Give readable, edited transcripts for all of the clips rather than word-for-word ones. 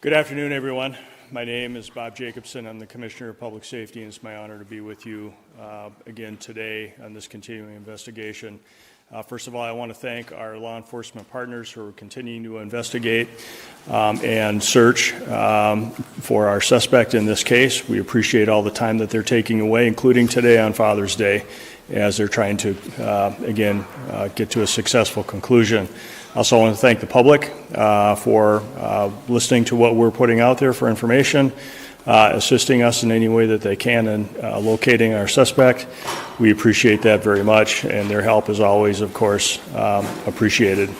Good afternoon, everyone. My name is Bob Jacobson. I'm the Commissioner of Public Safety, and it's my honor to be with you again today on this continuing investigation. First of all, I want to thank our law enforcement partners who are continuing to investigate and search for our suspect in this case. We appreciate all the time that they're taking away, including today on Father's Day, as they're trying to, get to a successful conclusion. I also want to thank the public for listening to what we're putting out there for information, assisting us in any way that they can in locating our suspect. We appreciate that very much, and their help is always, of course, appreciated.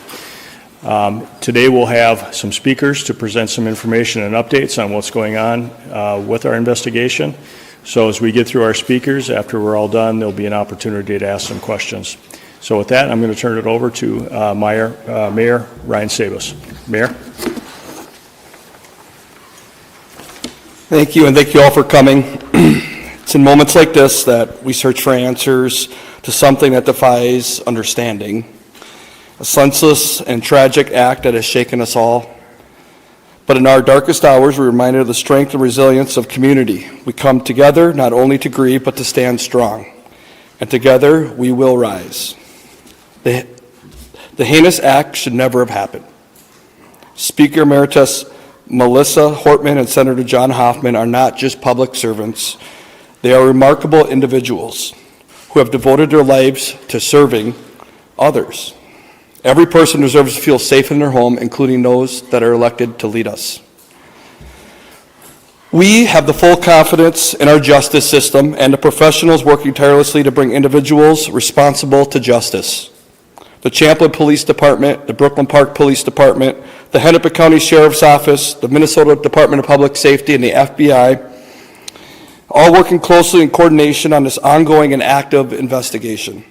Today we'll have some speakers to present some information and updates on what's going on with our investigation. So as we get through our speakers, after we're all done, there'll be an opportunity to ask some questions. So with that, I'm going to turn it over to Mayor Ryan Sabus. Mayor. Thank you, and thank you all for coming. It's in moments like this that we search for answers to something that defies understanding, a senseless and tragic act that has shaken us all. But in our darkest hours, we're reminded of the strength and resilience of community. We come together not only to grieve, but to stand strong. And together, we will rise. The heinous act should never have happened. Speaker Emeritus Melissa Hortman and Senator John Hoffman are not just public servants. They are remarkable individuals who have devoted their lives to serving others. Every person deserves to feel safe in their home, including those that are elected to lead us. We have the full confidence in our justice system and the professionals working tirelessly to bring individuals responsible to justice. The Champlin Police Department, the Brooklyn Park Police Department, the Hennepin County Sheriff's Office, the Minnesota Department of Public Safety, and the FBI, all working closely in coordination on this ongoing and active investigation.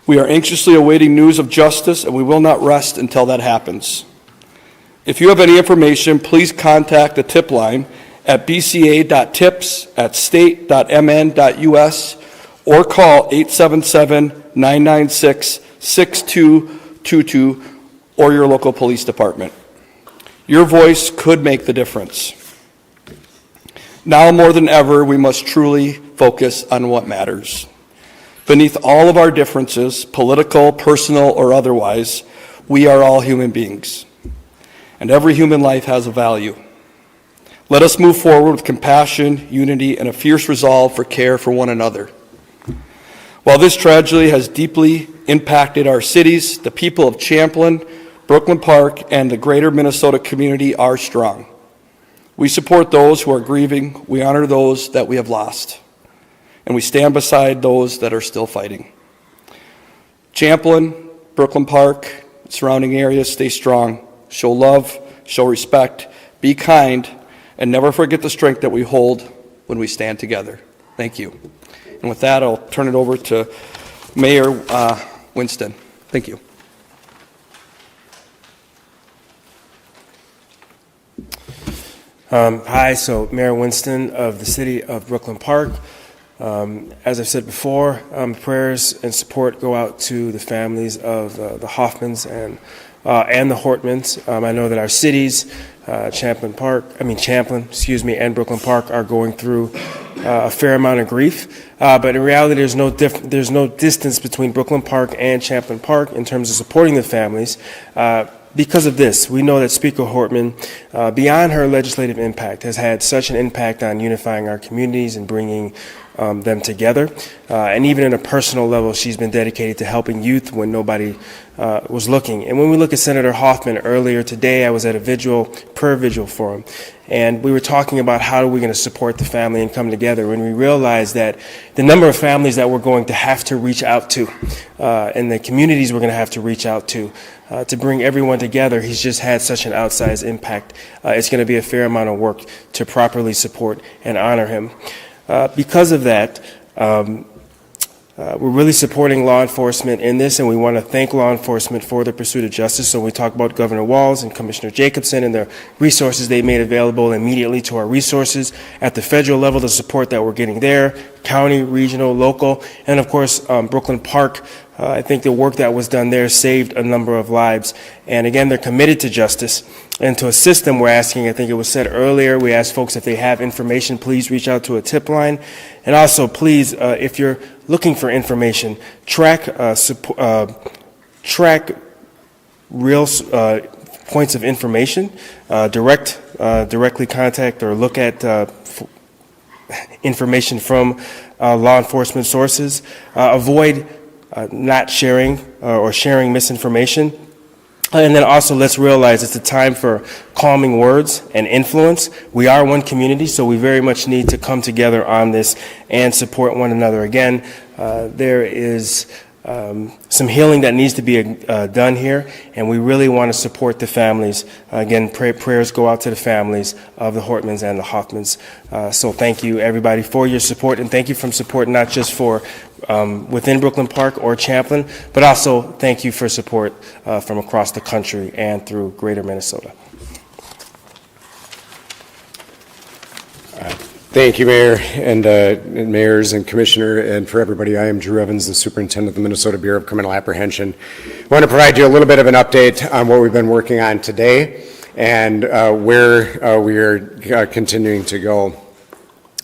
We are anxiously awaiting news of justice, and we will not rest until that happens. If you have any information, please contact the tip line at bca.tips@state.mn.us or call 877-996-6222 or your local police department. Your voice could make the difference. Now more than ever, we must truly focus on what matters. Beneath all of our differences, political, personal, or otherwise, we are all human beings, and every human life has a value. Let us move forward with compassion, unity, and a fierce resolve for care for one another. While this tragedy has deeply impacted our cities, the people of Champlin, Brooklyn Park, and the greater Minnesota community are strong. We support those who are grieving, we honor those that we have lost, and we stand beside those that are still fighting. Champlin, Brooklyn Park, surrounding areas, stay strong, show love, show respect, be kind, and never forget the strength that we hold when we stand together. Thank you. And with that, I'll turn it over to Mayor Winston. Thank you. Hi, so Mayor Winston of the city of Brooklyn Park. As I've said before, prayers and support go out to the families of the Hoffmans and the Hortmans. I know that our cities, Champlin, and Brooklyn Park are going through a fair amount of grief. But in reality, there's no distance between Brooklyn Park and Champlin Park in terms of supporting the families. Because of this, we know that Speaker Hortman, beyond her legislative impact, has had such an impact on unifying our communities and bringing them together. And even in a personal level, she's been dedicated to helping youth when nobody was looking. And when we look at Senator Hoffman earlier today, I was at a prayer vigil for him. And we were talking about how are we going to support the family and come together when we realized that the number of families that we're going to have to reach out to and the communities we're going to have to reach out to bring everyone together, he's just had such an outsized impact. It's going to be a fair amount of work to properly support and honor him. Because of that, we're really supporting law enforcement in this, and we want to thank law enforcement for the pursuit of justice. So we talk about Governor Walz and Commissioner Jacobson and the resources they made available immediately to our resources at the federal level, the support that we're getting there, county, regional, local, and of course Brooklyn Park I think the work that was done there saved a number of lives. And again, they're committed to justice. And to assist them, we're asking, I think it was said earlier, we ask folks if they have information, please reach out to a tip line. And also, please, if you're looking for information, track real points of information, directly contact or look at information from law enforcement sources. Avoid not sharing or sharing misinformation. And then also, let's realize it's a time for calming words and influence. We are one community, so we very much need to come together on this and support one another. Again, there is some healing that needs to be done here, and we really want to support the families. Again, prayers go out to the families of the Hortmans and the Hoffmans. So thank you, everybody, for your support, and thank you for support not just for within Brooklyn Park or Champlin, but also thank you for support from across the country and through greater Minnesota. Thank you, Mayor, and mayors and commissioner, and for everybody. I am Drew Evans, the superintendent of the Minnesota Bureau of Criminal Apprehension. I want to provide you a little bit of an update on what we've been working on today and where we are continuing to go.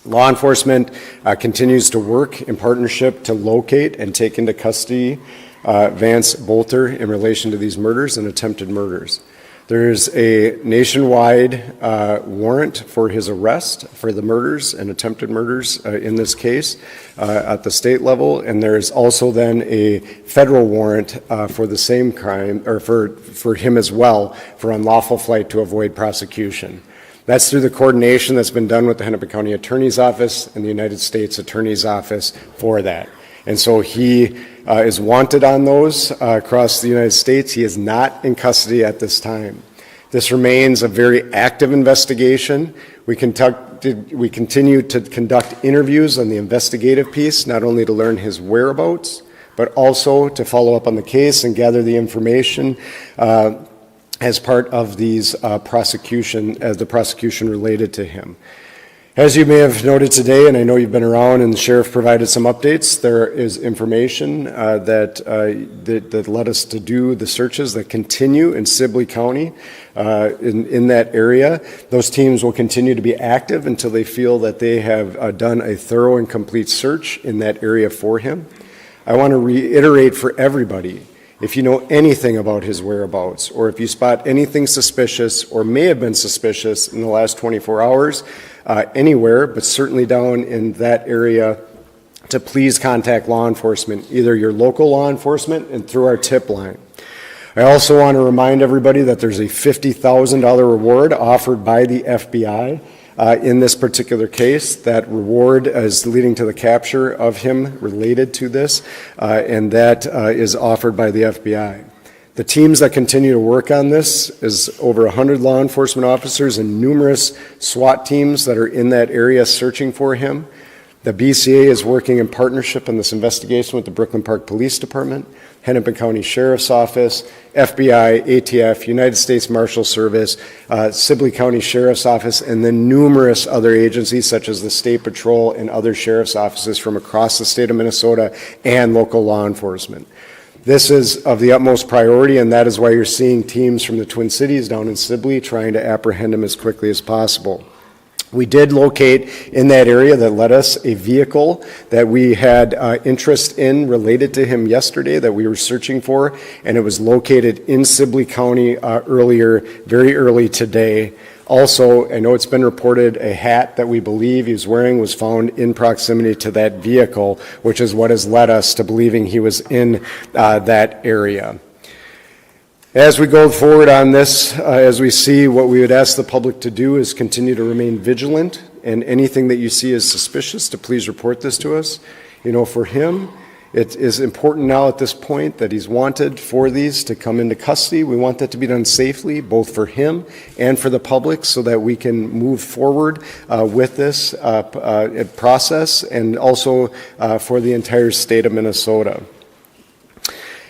Law enforcement continues to work in partnership to locate and take into custody Vance Bolter in relation to these murders and attempted murders. There's a nationwide warrant for his arrest for the murders and attempted murders in this case at the state level, and there's also then a federal warrant for the same crime, or for him as well, for unlawful flight to avoid prosecution. That's through the coordination that's been done with the Hennepin County Attorney's Office and the United States Attorney's Office for that. And so he is wanted on those across the United States. He is not in custody at this time. This remains a very active investigation. We continue to conduct interviews on the investigative piece, not only to learn his whereabouts, but also to follow up on the case and gather the information as part of these the prosecution related to him. As you may have noted today, and I know you've been around and the sheriff provided some updates, there is information that led us to do the searches that continue in Sibley County in that area. Those teams will continue to be active until they feel that they have done a thorough and complete search in that area for him. I want to reiterate for everybody, if you know anything about his whereabouts, or if you spot anything suspicious or may have been suspicious in the last 24 hours, anywhere, but certainly down in that area, to please contact law enforcement, either your local law enforcement and through our tip line. I also want to remind everybody that there's a $50,000 reward offered by the FBI in this particular case. That reward is leading to the capture of him related to this, and that is offered by the FBI. The teams that continue to work on this is over 100 law enforcement officers and numerous SWAT teams that are in that area searching for him. The BCA is working in partnership in this investigation with the Brooklyn Park Police Department, Hennepin County Sheriff's Office, FBI, ATF, United States Marshal Service, Sibley County Sheriff's Office, and then numerous other agencies such as the State Patrol and other sheriff's offices from across the state of Minnesota and local law enforcement. This is of the utmost priority, and that is why you're seeing teams from the Twin Cities down in Sibley trying to apprehend him as quickly as possible. We did locate in that area that led us a vehicle that we had interest in related to him yesterday that we were searching for, and it was located in Sibley County very early today. Also, I know it's been reported a hat that we believe he was wearing was found in proximity to that vehicle, which is what has led us to believing he was in that area. As we go forward on this, as we see, what we would ask the public to do is continue to remain vigilant, and anything that you see as suspicious, to please report this to us. You know, for him, it is important now at this point that he's wanted for these to come into custody. We want that to be done safely, both for him and for the public, so that we can move forward with this process, and also for the entire state of Minnesota.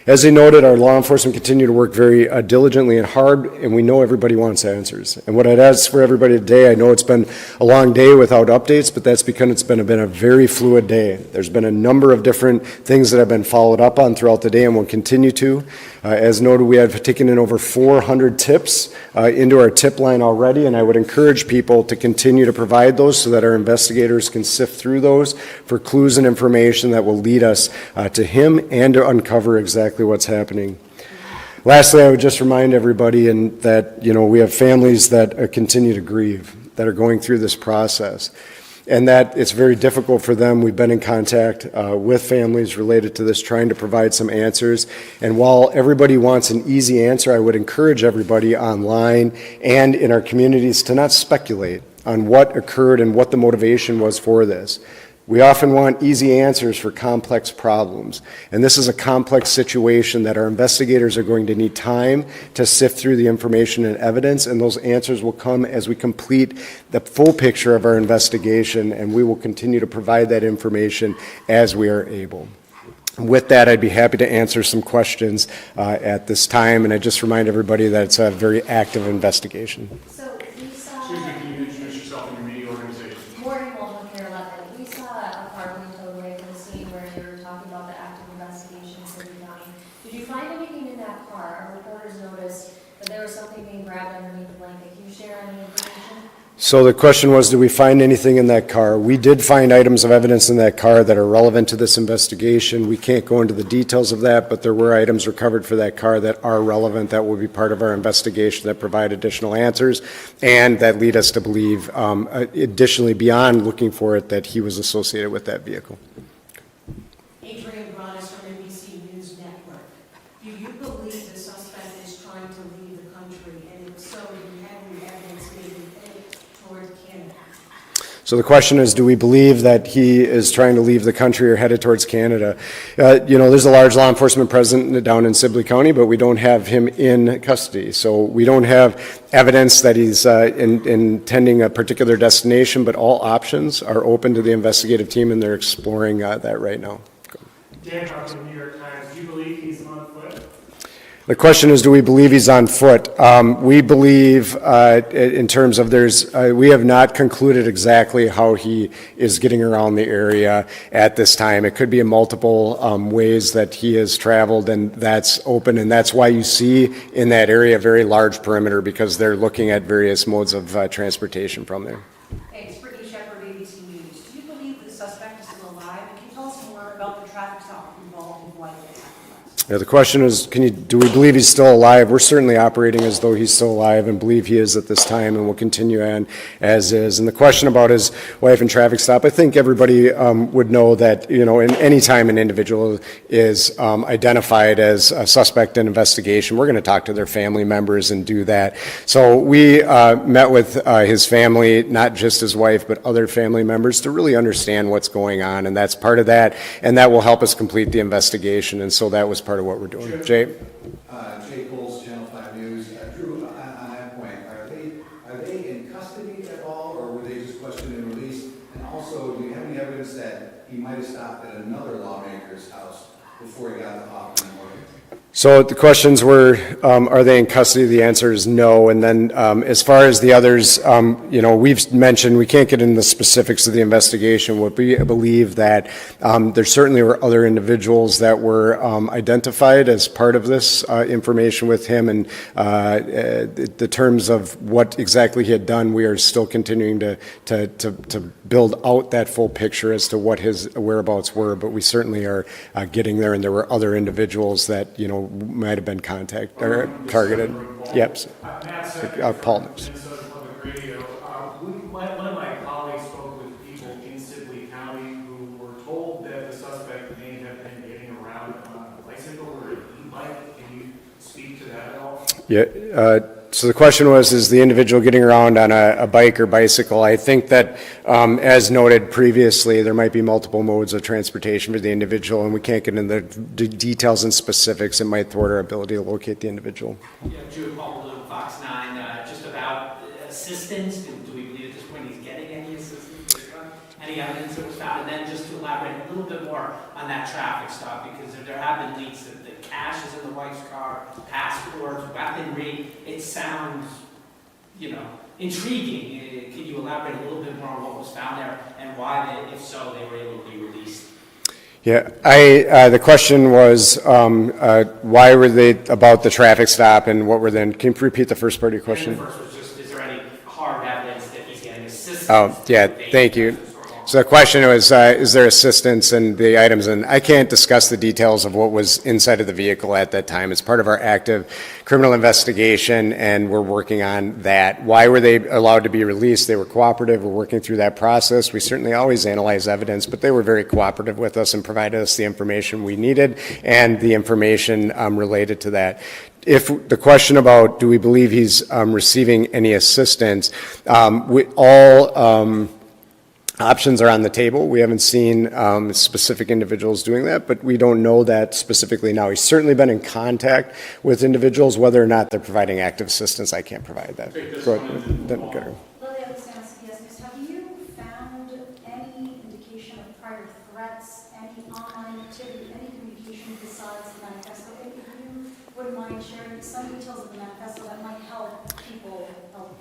As they noted, our law enforcement continue to work very diligently and hard, and we know everybody wants answers. And what I'd ask for everybody today, I know it's been a long day without updates, but that's because it's been a very fluid day. There's been a number of different things that have been followed up on throughout the day and will continue to. As noted, we have taken in over 400 tips into our tip line already, and I would encourage people to continue to provide those so that our investigators can sift through those for clues and information that will lead us to him and to uncover exactly what's happening. Lastly, I would just remind everybody that we have families that continue to grieve, that are going through this process, and that it's very difficult for them. We've been in contact with families related to this, trying to provide some answers. And while everybody wants an easy answer, I would encourage everybody online and in our communities to not speculate on what occurred and what the motivation was for this. We often want easy answers for complex problems, and this is a complex situation that our investigators are going to need time to sift through the information and evidence, and those answers will come as we complete the full picture of our investigation, and we will continue to provide that information as we are able. With that, I'd be happy to answer some questions at this time, and I just remind everybody that it's a very active investigation. So we saw. Excuse me, can you introduce yourself and your media organization? Morning, Walton Care 11. We saw a car being towed away from the scene where you were talking about the active investigation in City County. Did you find anything in that car? Our reporters noticed that there was something being grabbed underneath the blanket. Can you share any information? So the question was, did we find anything in that car? We did find items of evidence in that car that are relevant to this investigation. We can't go into the details of that, but there were items recovered for that car that are relevant, that will be part of our investigation, that provide additional answers, and that lead us to believe, additionally, beyond looking for it, that he was associated with that vehicle. Adrian Broadus from NBC News Network. Do you believe the suspect is trying to leave the country? And if so, do you have any evidence maybe towards Canada? So the question is, do we believe that he is trying to leave the country or headed towards Canada? There's a large law enforcement presence down in Sibley County, but we don't have him in custody. So we don't have evidence that he's intending a particular destination, but all options are open to the investigative team, and they're exploring that right now. Dan Huff from the New York Times, do you believe he's on foot? The question is, do we believe he's on foot? We believe, in terms of we have not concluded exactly how he is getting around the area at this time. It could be in multiple ways that he has traveled, and that's open, and that's why you see in that area a very large perimeter, because they're looking at various modes of transportation from there. Hey, it's Brittany Shepard, ABC News. Do you believe the suspect is still alive? And can you tell us more about the traffic stop involved with what happened? Yeah, the question is, do we believe he's still alive? We're certainly operating as though he's still alive and believe he is at this time, and will continue on as is. And the question about his wife and traffic stop, I think everybody would know that, in any time an individual is identified as a suspect in investigation, we're going to talk to their family members and do that. So we met with his family, not just his wife, but other family members, to really understand what's going on, and that's part of that, and that will help us complete the investigation, and so that was part of what we're doing. Jay? Jay Coles, Channel 5 News. Drew, on that point, are they in custody at all, or were they just questioned and released? And also, do you have any evidence that he might have stopped at another lawmaker's house before he got to Hoffman and Morgan? So the questions were, are they in custody? The answer is no. And then as far as the others, we've mentioned we can't get into the specifics of the investigation. What we believe that there certainly were other individuals that were identified as part of this information with him. And the terms of what exactly he had done, we are still continuing to build out that full picture as to what his whereabouts were. But we certainly are getting there, and there were other individuals that, might have been targeted. Yep. Paul knows. Minnesota Public Radio. One of my colleagues spoke with people in Sibley County who were told that the suspect may have been getting around on a bicycle or an e-bike. Can you speak to that at all? Yeah. So the question was, is the individual getting around on a bike or bicycle? I think that, as noted previously, there might be multiple modes of transportation for the individual, and we can't get into the details and specifics. It might thwart our ability to locate the individual. Yeah, Drew Paul, Fox 9, just about assistance. Do we believe at this point he's getting any assistance? any evidence that was found? And then just to elaborate a little bit more on that traffic stop, because there have been leaks that the cash is in the wife's car, passports, weaponry. It sounds, intriguing. Can you elaborate a little bit more on what was found there and why, if so, they were able to be released? Yeah, the question was, why were they about the traffic stop and what were then, can you repeat the first part of your question? And the first was just, is there any hard evidence that he's getting assistance? Oh, yeah, thank you. So the question was, is there assistance in the items? And I can't discuss the details of what was inside of the vehicle at that time. It's part of our active criminal investigation, and we're working on that. Why were they allowed to be released? They were cooperative. We're working through that process. We certainly always analyze evidence, but they were very cooperative with us and provided us the information we needed and the information related to that. If the question about do we believe he's receiving any assistance, options are on the table. We haven't seen specific individuals doing that, but we don't know that specifically now. He's certainly been in contact with individuals. Whether or not they're providing active assistance, I can't provide that. Go ahead. Lily, I was asked, yes, have you found any indication of prior threats, any online activity, any communication besides the manifesto? If you wouldn't mind sharing some details of the manifesto that might help people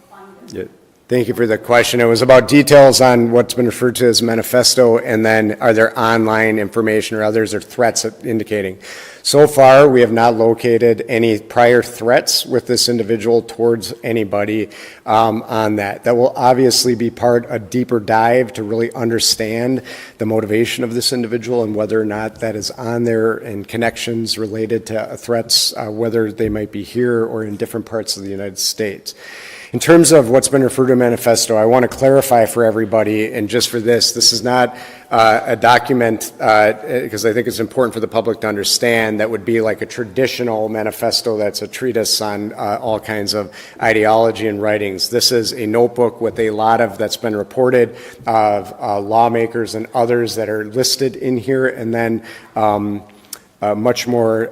find it. Yeah. Thank you for the question. It was about details on what's been referred to as manifesto, and then are there online information or others or threats indicating. So far, we have not located any prior threats with this individual towards anybody on that. That will obviously be a deeper dive to really understand the motivation of this individual and whether or not that is on there and connections related to threats, whether they might be here or in different parts of the United States. In terms of what's been referred to in manifesto, I want to clarify for everybody, and just for this is not a document, because I think it's important for the public to understand, that would be like a traditional manifesto that's a treatise on all kinds of ideology and writings. This is a notebook with a lot of, that's been reported, of lawmakers and others that are listed in here, and then much more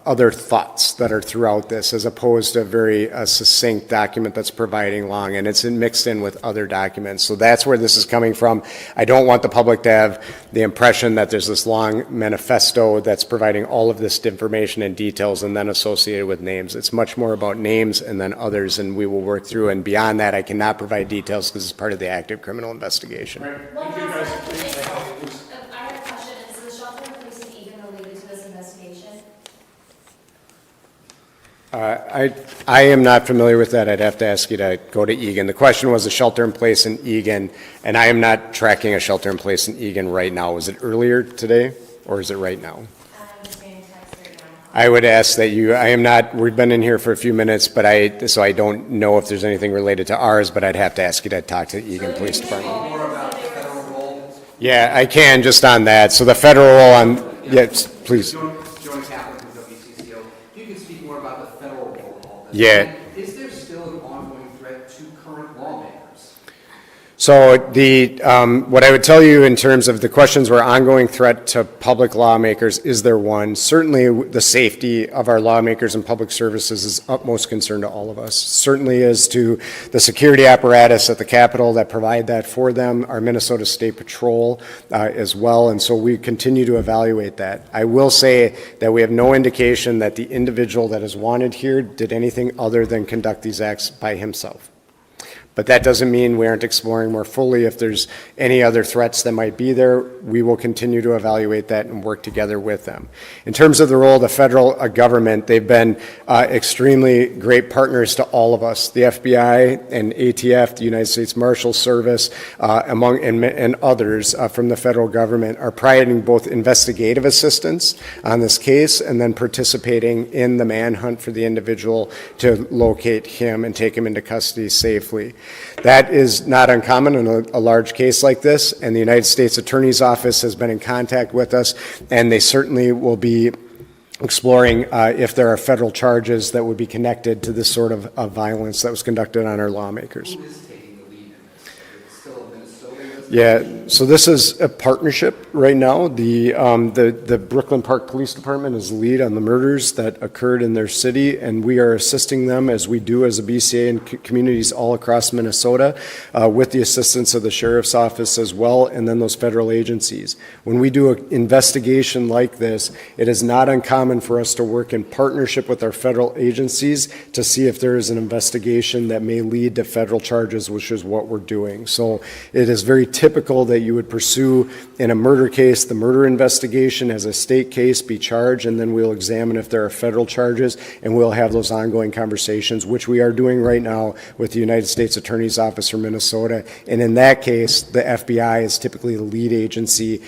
other thoughts that are throughout this, as opposed to a very succinct document that's providing long, and it's mixed in with other documents. So that's where this is coming from. I don't want the public to have the impression that there's this long manifesto that's providing all of this information and details and then associated with names. It's much more about names and then others, and we will work through. And beyond that, I cannot provide details because it's part of the active criminal investigation. I have a question. Is the shelter in place in Egan related to this investigation? I am not familiar with that. I'd have to ask you to go to Egan. The question was a shelter in place in Egan, and I am not tracking a shelter in place in Egan right now. Was it earlier today, or is it right now? I'm just getting text right now. I would ask that I am not, we've been in here for a few minutes, so I don't know if there's anything related to ours, but I'd have to ask you to talk to the Egan Police Department. More about the federal role. Yeah, I can just on that. So the federal role on, yes, please. Joint Captain from WCCO. If you could speak more about the federal role of all this. Yeah. And is there still an ongoing threat to current lawmakers? So what I would tell you in terms of the questions were ongoing threat to public lawmakers, is there one? Certainly the safety of our lawmakers and public services is utmost concern to all of us. Certainly is to the security apparatus at the Capitol that provide that for them, our Minnesota State Patrol as well, and so we continue to evaluate that. I will say that we have no indication that the individual that is wanted here did anything other than conduct these acts by himself. But that doesn't mean we aren't exploring more fully. If there's any other threats that might be there, we will continue to evaluate that and work together with them. In terms of the role of the federal government, they've been extremely great partners to all of us. The FBI and ATF, the United States Marshal Service, and others from the federal government are providing both investigative assistance on this case and then participating in the manhunt for the individual to locate him and take him into custody safely. That is not uncommon in a large case like this, and the United States Attorney's Office has been in contact with us, and they certainly will be exploring if there are federal charges that would be connected to this sort of violence that was conducted on our lawmakers. Who is taking the lead in this? Is it still a Minnesota investigation? Yeah, so this is a partnership right now. The Brooklyn Park Police Department is the lead on the murders that occurred in their city, and we are assisting them as we do as a BCA in communities all across Minnesota with the assistance of the Sheriff's Office as well, and then those federal agencies. When we do an investigation like this, it is not uncommon for us to work in partnership with our federal agencies to see if there is an investigation that may lead to federal charges, which is what we're doing. So it is very typical that you would pursue in a murder case the murder investigation as a state case, be charged, and then we'll examine if there are federal charges, and we'll have those ongoing conversations, which we are doing right now with the United States Attorney's Office for Minnesota. And in that case, the FBI is typically the lead agency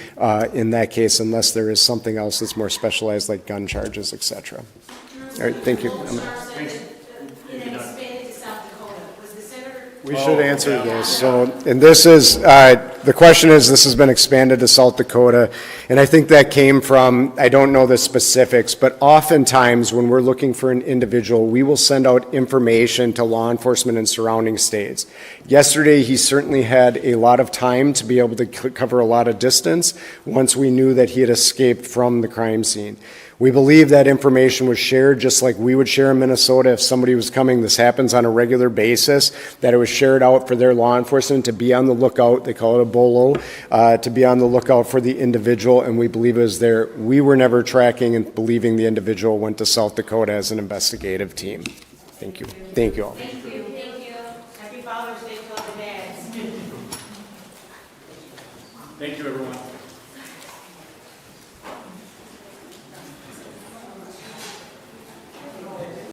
in that case, unless there is something else that's more specialized, like gun charges, et cetera. All right, thank you. We should answer this. So, and this is, the question is, this has been expanded to South Dakota, and I think that came from, I don't know the specifics, but oftentimes when we're looking for an individual, we will send out information to law enforcement in surrounding states. Yesterday, he certainly had a lot of time to be able to cover a lot of distance once we knew that he had escaped from the crime scene. We believe that information was shared just like we would share in Minnesota if somebody was coming. This happens on a regular basis, that it was shared out for their law enforcement to be on the lookout. They call it a bolo, to be on the lookout for the individual, and we believe it was there. We were never tracking and believing the individual went to South Dakota as an investigative team. Thank you. Thank you all. Thank you. Thank you. Happy Father's Day to all the dads. Thank you, everyone.